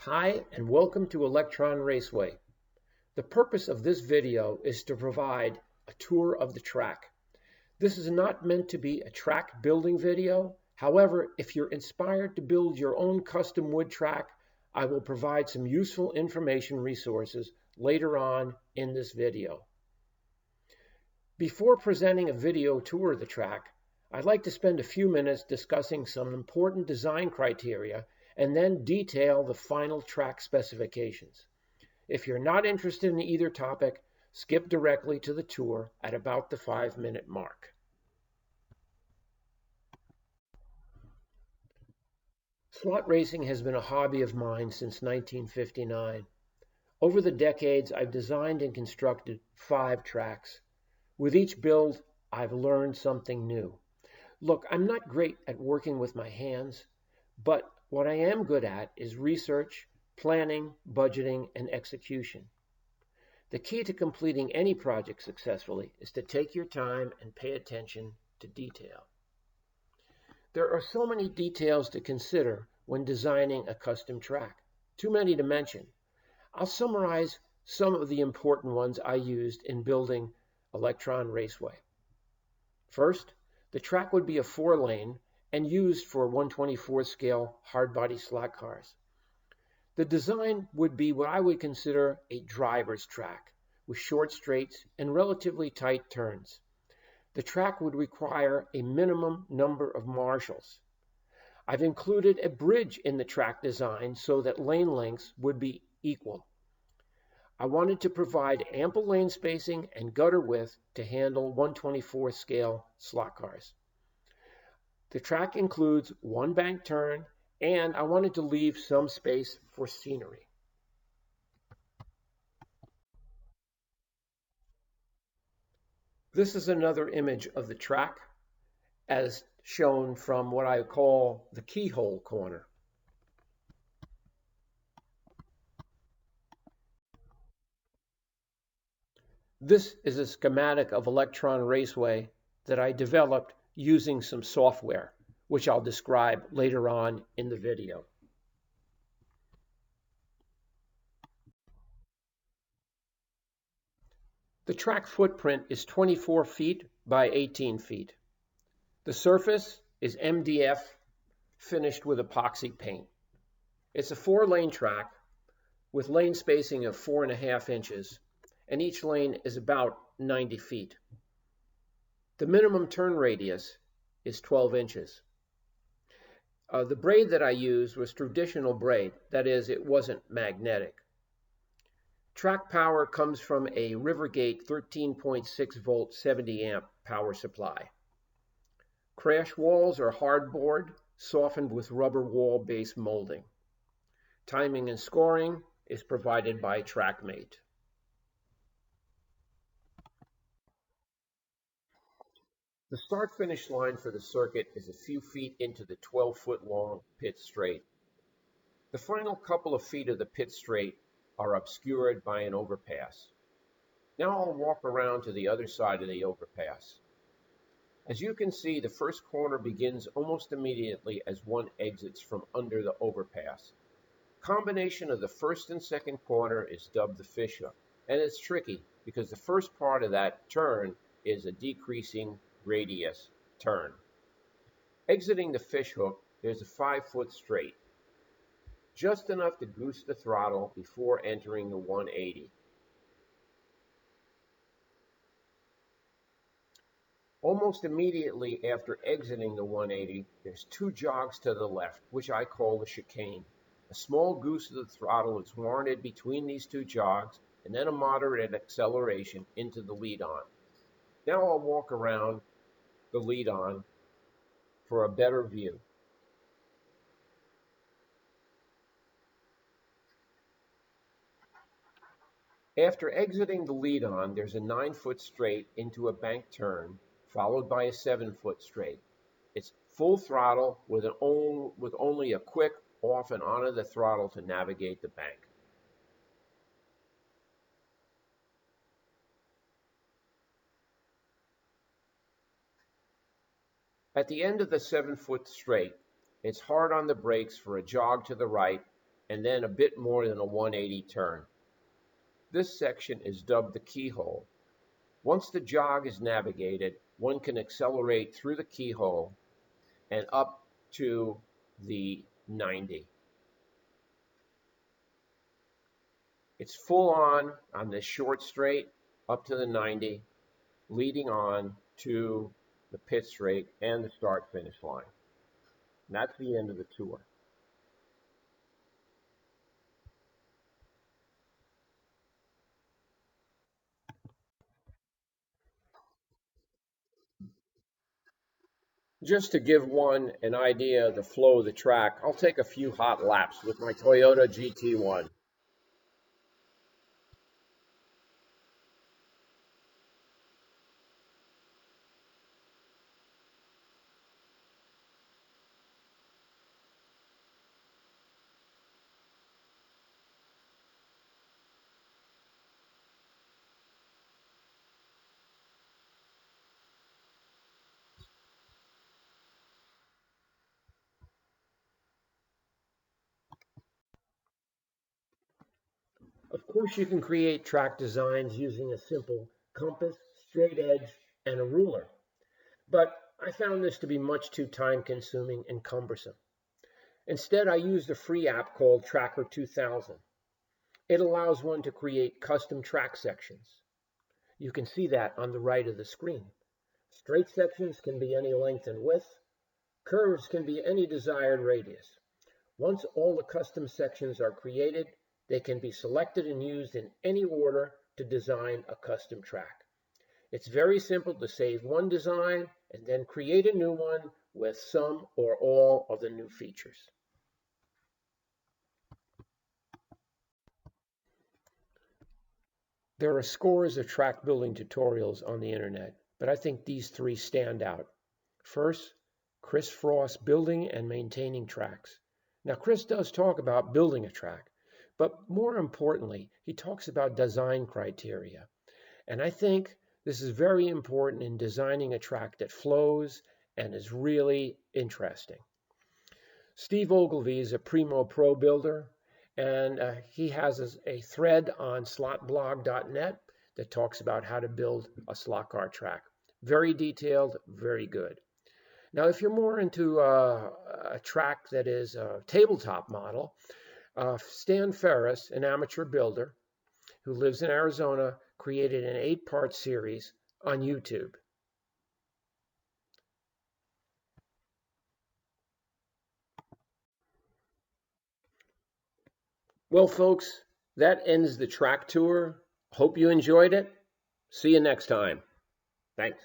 Hi, and welcome to Electron Raceway. The purpose of this video is to provide a tour of the track. This is not meant to be a track building video. However, if you're inspired to build your own custom wood track, I will provide some useful information resources later on in this video. Before presenting a video tour of the track, I'd like to spend a few minutes discussing some important design criteria and then detail the final track specifications. If you're not interested in either topic, skip directly to the tour at about the 5-minute mark. Slot racing has been a hobby of mine since 1959. Over the decades, I've designed and constructed 5 tracks. With each build, I've learned something new. Look, I'm not great at working with my hands, but what I am good at is research, planning, budgeting, and execution. The key to completing any project successfully is to take your time and pay attention to detail. There are so many details to consider when designing a custom track, too many to mention. I'll summarize some of the important ones I used in building Electron Raceway. First, the track would be a 4-lane and used for 1/24 scale hard-body slot cars. The design would be what I would consider a driver's track, with short straights and relatively tight turns. The track would require a minimum number of marshals. I've included a bridge in the track design so that lane lengths would be equal. I wanted to provide ample lane spacing and gutter width to handle 1/24 scale slot cars. The track includes 1 bank turn, and I wanted to leave some space for scenery. This is another image of the track as shown from what I call the keyhole corner. This is a schematic of Electron Raceway that I developed using some software, which I'll describe later on in the video. The track footprint is 24 feet by 18 feet. The surface is MDF finished with epoxy paint. It's a 4-lane track with lane spacing of 4.5 inches, and each lane is about 90 feet. The minimum turn radius is 12 inches. The braid that I used was traditional braid, that is, it wasn't magnetic. Track power comes from a Rivergate 13.6 volt 70 amp power supply. Crash walls are hardboard, softened with rubber wall base molding. Timing and scoring is provided by TrackMate. The start-finish line for the circuit is a few feet into the 12-foot-long pit straight. The final couple of feet of the pit straight are obscured by an overpass. Now I'll walk around to the other side of the overpass. As you can see, the first corner begins almost immediately as one exits from under the overpass. Combination of the first and second corner is dubbed the fishhook, and it's tricky because the first part of that turn is a decreasing radius turn. Exiting the fishhook, there's a 5-foot straight, just enough to goose the throttle before entering the 180. Almost immediately after exiting the 180, there's 2 jogs to the left, which I call the chicane. A small goose of the throttle is warranted between these 2 jogs, and then a moderate acceleration into the lead-on. Now I'll walk around the lead-on for a better view. After exiting the lead-on, there's a 9-foot straight into a bank turn, followed by a 7-foot straight. It's full throttle with only a quick off and on of the throttle to navigate the bank. At the end of the 7-foot straight, it's hard on the brakes for a jog to the right and then a bit more than a 180 turn. This section is dubbed the keyhole. Once the jog is navigated, one can accelerate through the keyhole and up to the 90. It's full on this short straight up to the 90, leading on to the pit straight and the start finish line. And that's the end of the tour. Just to give one an idea of the flow of the track, I'll take a few hot laps with my Toyota GT1. Of course, you can create track designs using a simple compass, straight edge, and a ruler. But I found this to be much too time consuming and cumbersome. Instead, I used a free app called Tracker 2000. It allows one to create custom track sections. You can see that on the right of the screen. Straight sections can be any length and width. Curves can be any desired radius. Once all the custom sections are created, they can be selected and used in any order to design a custom track. It's very simple to save one design and then create a new one with some or all of the new features. There are scores of track building tutorials on the internet, but I think these three stand out. First, Chris Frost building and maintaining tracks. Now, Chris does talk about building a track, but more importantly, he talks about design criteria. And I think this is very important in designing a track that flows and is really interesting. Steve Ogilvy is a Primo Pro builder, and he has a thread on slotblog.net that talks about how to build a slot car track. Very detailed, very good. Now, if you're more into a track that is a tabletop model, Stan Ferris, an amateur builder who lives in Arizona, created an 8-part series on YouTube. Well, folks, that ends the track tour. Hope you enjoyed it. See you next time. Thanks.